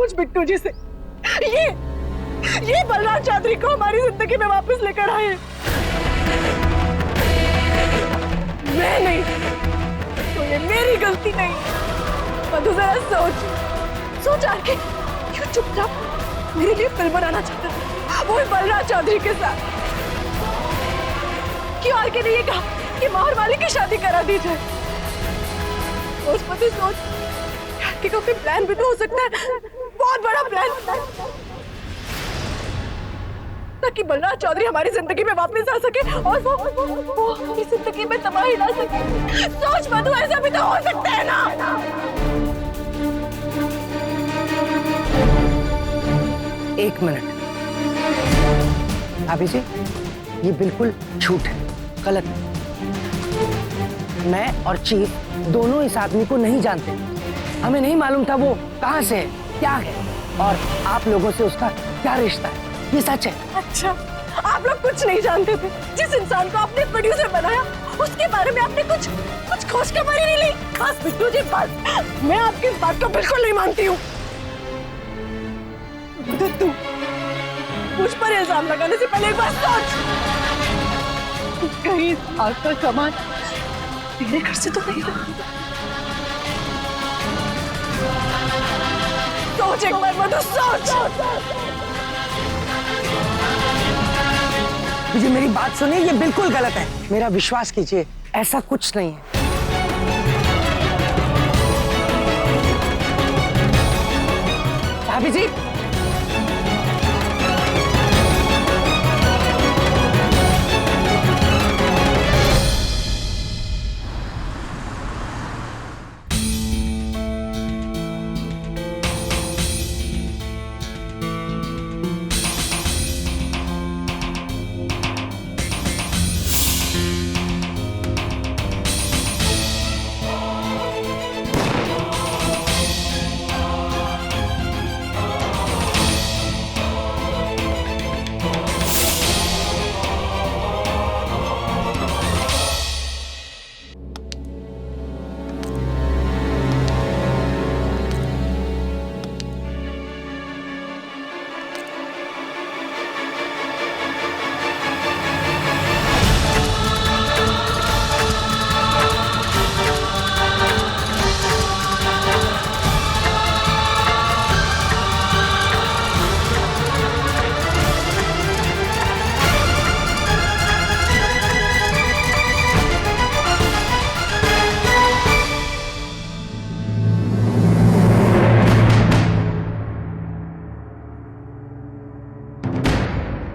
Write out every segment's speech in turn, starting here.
पूछ बिट्टू जी से, ये बलराज चौधरी को हमारी जिंदगी में वापस लेकर आए। मैं नहीं, तो ये मेरी गलती नहीं। मधु जरा सोच आके क्यों चुपचाप मेरे लिए फिल्म बनाना चाहता था, वो भी बलराज चौधरी के साथ। क्यों आके नहीं ये कहा कि माहौर वाले की शादी करा दी जाए? सोच कि कोई प्लान भी तो हो सकता है, बहुत बड़ा प्लान, ताकि बलराज चौधरी हमारी जिंदगी में वापस आ सके और वो हमारी जिंदगी में तबाही ला सके। सोच मधु, ऐसा भी तो हो सकता है ना। एक मिनट भाभी जी, ये बिल्कुल झूठ है, गलत है। मैं और चीफ दोनों इस आदमी को नहीं जानते। हमें नहीं मालूम था वो कहाँ से है, क्या है, और आप लोगों से उसका क्या रिश्ता है। ये सच है। अच्छा, आप लोग कुछ नहीं जानते थे? जिस इंसान को आपने प्रोड्यूसर बनाया उसके बारे में आपने कुछ खोज खबर ही नहीं ली? खास बिट्टू जी, बात मैं आपकी इस बात को बिल्कुल नहीं मानती हूँ। तू मुझ पर इल्जाम लगाने से पहले एक बार सोच, कहीं आग का सामान तेरे घर से तो नहीं लगा? सोच एक बार मधु, सोच। मुझे मेरी बात सुनिए, ये बिल्कुल गलत है। मेरा विश्वास कीजिए, ऐसा कुछ नहीं है। भाभी जी,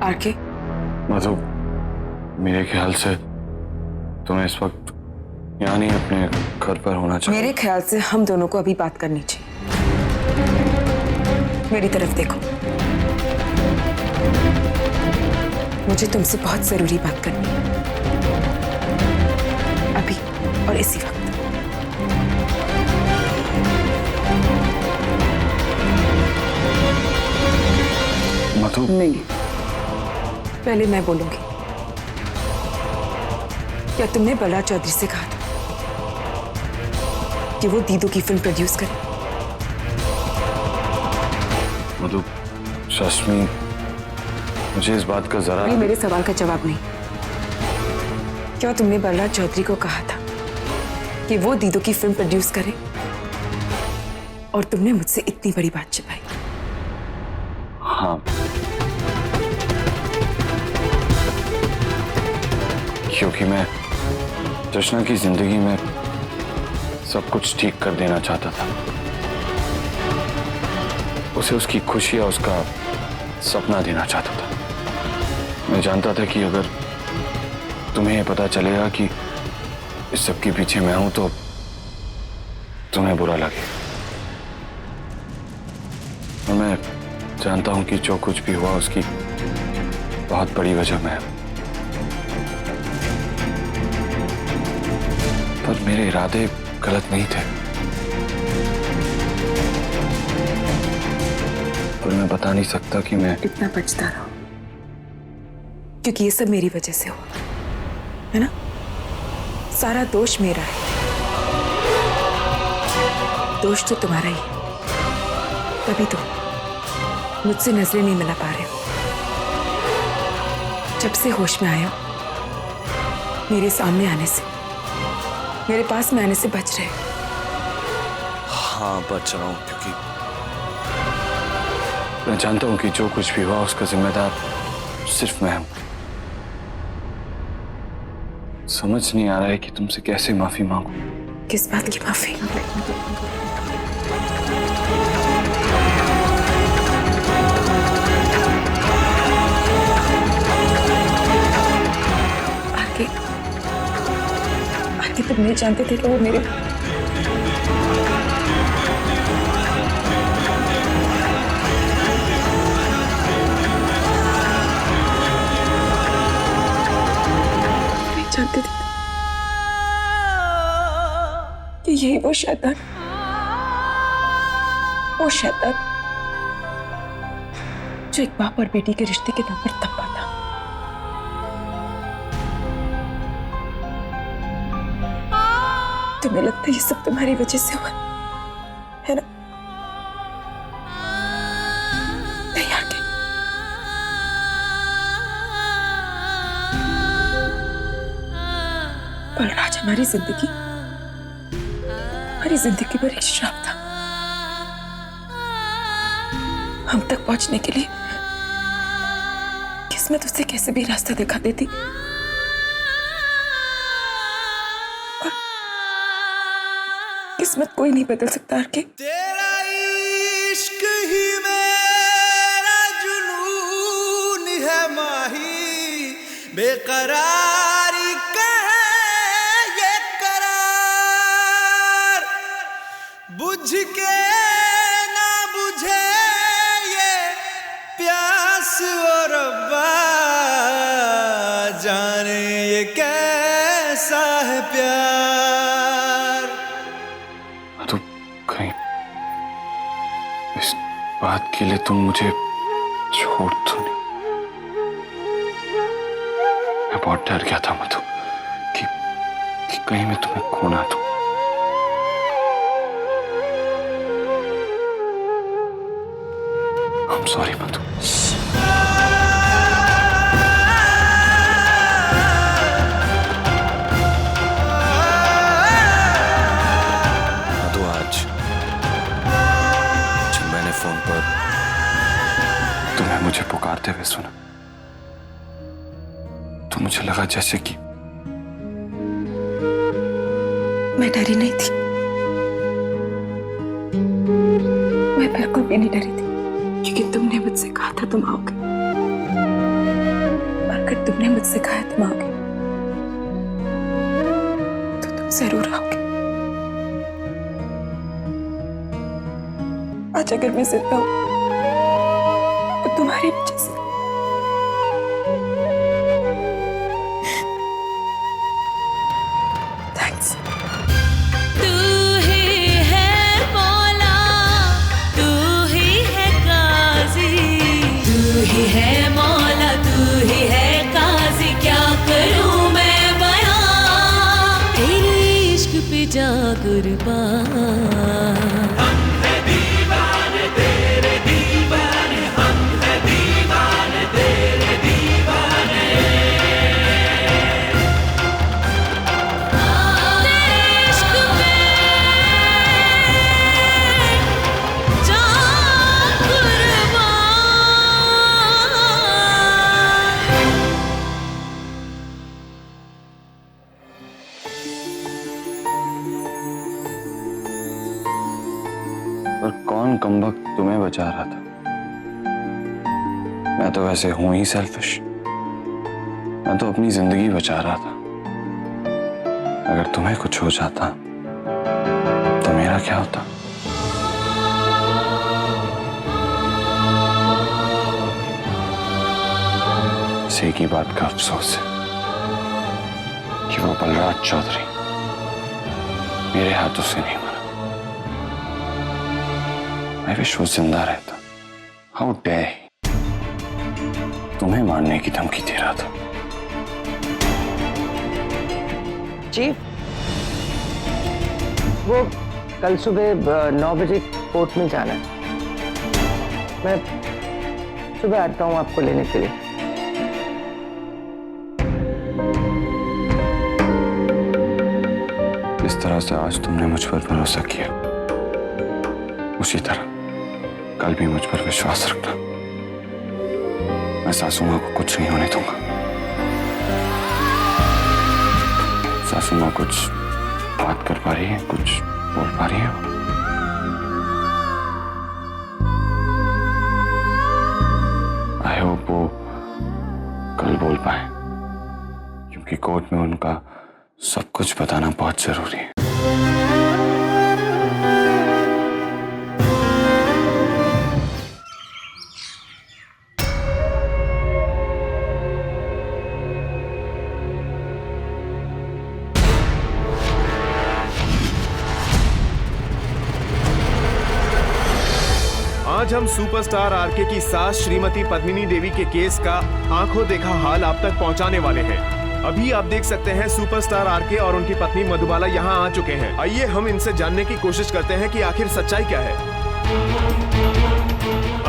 आरके, मधु, मेरे ख्याल से तुम्हें इस वक्त यहाँ नहीं, अपने घर पर होना चाहिए। मेरे ख्याल से हम दोनों को अभी बात करनी चाहिए। मेरी तरफ देखो, मुझे तुमसे बहुत जरूरी बात करनी है, अभी और इसी वक्त। मधु, नहीं, पहले मैं बोलूंगी। क्या तुमने बलराज चौधरी से कहा था कि वो दीदू की फिल्म प्रोड्यूस करे? मधु, शश्मी, मुझे इस बात का जरा... अभी मेरे सवाल का जवाब नहीं। क्या तुमने बलराज चौधरी को कहा था कि वो दीदू की फिल्म प्रोड्यूस करे और तुमने मुझसे इतनी बड़ी बात छिपाई? हाँ, क्योंकि मैं जश्ना की जिंदगी में सब कुछ ठीक कर देना चाहता था। उसे उसकी खुशी या उसका सपना देना चाहता था। मैं जानता था कि अगर तुम्हें ये पता चलेगा कि इस सब के पीछे मैं हूं तो तुम्हें बुरा लगे। और मैं जानता हूं कि जो कुछ भी हुआ उसकी बहुत बड़ी वजह मैं। पर मेरे इरादे गलत नहीं थे। पर मैं बता नहीं सकता कि मैं इतना बचता रहा, क्योंकि ये सब मेरी वजह से हुआ है ना। सारा दोष मेरा है, दोष तो तुम्हारा ही है। तभी तो मुझसे नजरें नहीं मिला पा रहे हो। जब से होश में आए हो, मेरे सामने आने से, मेरे पास में आने से बच रहे हो। हाँ, बच रहा हूं क्योंकि मैं जानता हूं कि जो कुछ भी हुआ उसका जिम्मेदार सिर्फ मैं हूं। समझ नहीं आ रहा है कि तुमसे कैसे माफी मांगू। किस बात की माफी? आगे आगे तुम नहीं जानते थे कि वो मेरे जानते थे कि यही वो शैतान जो एक बाप और बेटी के रिश्ते के नाम पर तपा था। तुम्हें लगता है ये सब तुम्हारी वजह से हुआ है ना? नहीं आगे, बलराज हमारी जिंदगी पर एक श्राप था। हम तक पहुंचने के लिए किस्मत उसे कैसे भी रास्ता दिखा देती, और किस्मत कोई नहीं बदल सकता। आरके, तेरा इश्क ही मेरा जुनून है माही, बेकरारी का है ये करार, बुझ के ना बुझे ये प्यास और रब्बा, जाने ये कैसा है प्यार। तो कहीं इस बात के लिए तुम मुझे छोड़ तो नहीं? मैं बहुत डर गया था मधु कि कहीं मैं तुम्हें खो ना दूं। I'm sorry मधु। मधु, आज जब मैंने फोन पर तुम्हें मुझे पुकारते हुए सुना तो मुझे लगा जैसे कि मैं डरी नहीं थी, मैं बिल्कुल भी नहीं डरी थी, क्योंकि तुमने मुझसे कहा था तुम आओगे। अगर तुमने मुझसे कहा तुम आओगे तो तुम जरूर आओगे। आज अगर मैं जिंदा हूं तो तुम्हारी वजह से। थैंक्स। तू ही है मौला, तू ही है काजी, तू ही है मौला, तू ही है काजी, क्या करूं मैं बयां तेरे इश्क पे जा कुर्बान। पर कौन कमबख्त तुम्हें बचा रहा था? मैं तो वैसे हूं ही सेल्फिश। मैं तो अपनी जिंदगी बचा रहा था। अगर तुम्हें कुछ हो जाता तो मेरा क्या होता? इस एक ही बात का अफसोस है कि वो बलराज चौधरी मेरे हाथों से नहीं मरा। मैं विश वो जिंदा रहता। हाउ डेयर ही तुम्हें मारने की धमकी दे रहा था। चीफ, वो कल सुबह 9 बजे कोर्ट में जाना है। मैं सुबह आता हूँ आपको लेने के लिए। जिस तरह से आज तुमने मुझ पर भरोसा किया, उसी तरह कल भी मुझ पर विश्वास रखना। मैं सासू माँ को कुछ नहीं होने दूंगा। सासू माँ कुछ बात कर पा रही है, कुछ बोल पा रही है। आई होप वो कल बोल पाए, क्योंकि कोर्ट में उनका सब कुछ बताना बहुत जरूरी है। आज हम सुपरस्टार आरके की सास श्रीमती पद्मिनी देवी के केस का आंखों देखा हाल आप तक पहुंचाने वाले हैं। अभी आप देख सकते हैं सुपरस्टार आरके और उनकी पत्नी मधुबाला यहां आ चुके हैं। आइए हम इनसे जानने की कोशिश करते हैं कि आखिर सच्चाई क्या है।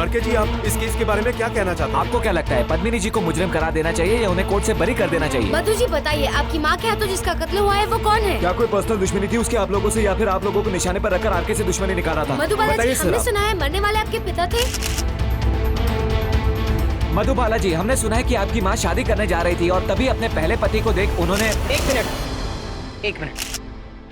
आरके जी, आप इस केस के बारे में क्या कहना चाहते हैं? आपको क्या लगता है पद्मिनी जी को मुजरिम करार देना चाहिए या उन्हें कोर्ट से बरी कर देना चाहिए? मधु जी बताइए, आपकी माँ के हाथों जिसका कत्ल हुआ है वो कौन है? क्या कोई पर्सनल दुश्मनी थी उसके आप लोगों से, या फिर आप लोगों को निशाने पर रखकर आरके से दुश्मनी निकाला था? मधुबाला जी, बताइए हमने सर। सुना है मरने वाले आपके पिता थे। मधुबाला जी, हमने सुना है कि आपकी माँ शादी करने जा रही थी और तभी अपने पहले पति को देख उन्होंने। एक मिनट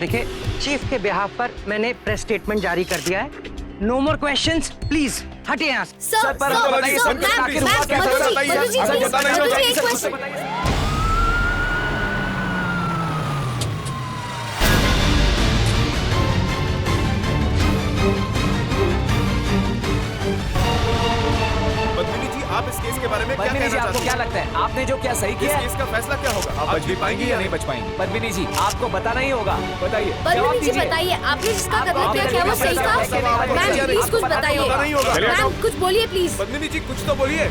देखिए, चीफ के बिहाफ पर मैंने प्रेस स्टेटमेंट जारी कर दिया है। नो मोर क्वेश्चंस, प्लीज हटिए यहाँ से। सर, पर सर, बताइए, सर, सर, मैम, आखिर मैम, हुआ क्या? मधु जी, बताइए, मधु जी, सर, प्लीज, बताइए, मधु जी, बताइए, एक सर, क्वेश्चन। बताइए। पद्मिनी जी, आप इस केस के बारे में क्या पद्मिनी कहना जी, आपको चाहते क्या हैं? लगता है आपने जो क्या सही इस किया? केस का फैसला क्या होगा? आप बच भी पाएंगी या नहीं बच पाएंगी? पद्मिनी जी, आपको बताना ही होगा। बताइए, जवाब पद्मिनी जी दीजिए। बताइए, आपने जिसका कत्ल आपने किया क्या वो जो सही फैसला किया, था? मैम आपको प्लीज कुछ पता नहीं बताइए। होगा। मैम कुछ बोलिए प्लीज। पद्मिनी जी, कुछ तो बोलिए।